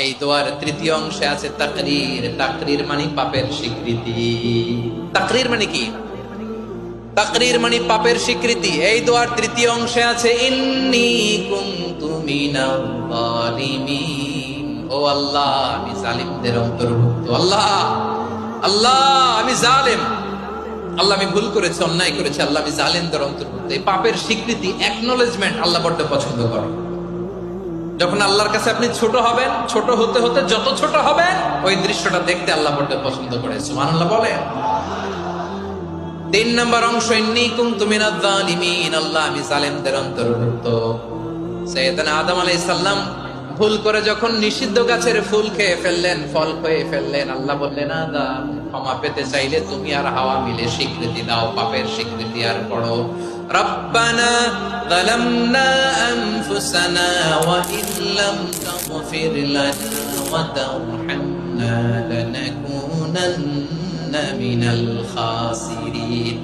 এই দোয়ার তৃতীয় অংশে আছে তাকরীর। তাকরীর মানে পাপের স্বীকৃতি। তাকরীর মানে কি? তাকরীর মানে পাপের স্বীকৃতি। এই দোয়ার তৃতীয় অংশে আছে ইন্নী কুনতু মিনাল যালিমিন। ও আল্লাহ, আমি জালিমদের অন্তর্ভুক্ত। আল্লাহ, আল্লাহ আমি জালেম। আল্লাহ আমি ভুল করেছি, অন্যায় করেছি। আল্লাহ আমি জালিমদের অন্তর্ভুক্ত। এই পাপের স্বীকৃতি, অ্যাকনলেজমেন্ট আল্লাহ বড্ড পছন্দ করেন। যখন আল্লাহর কাছে আপনি ছোট হবেন, ছোট হতে হতে যত ছোট হবেন, ওই দৃশ্যটা দেখতে আল্লাহ বড্ড পছন্দ করে। সুবহানাল্লাহ বলেন। 3 নম্বর অংশ ইন্নী কুনতু মিনাজ জালিমিন। আল্লাহ আমি জালেমদের অন্তর্ভুক্ত। সাইয়েদনা আদম আলাইহিস সালাম ভুল করে যখন নিষিদ্ধ গাছের ফুল খেয়ে ফেললেন, ফল খেয়ে ফেললেন, আল্লাহ বললেন আদম ক্ষমা পেতে চাইলে তুমি আর হাওয়া মিলে স্বীকৃতি দাও, পাপের স্বীকৃতি আর পড়ো রব্বানা যালামনা আনফুসানা ওয়া ইল্লাম তাগফির লানা ওয়া তারহামনা লানাকুনান্না মিনাল খাসিরিন।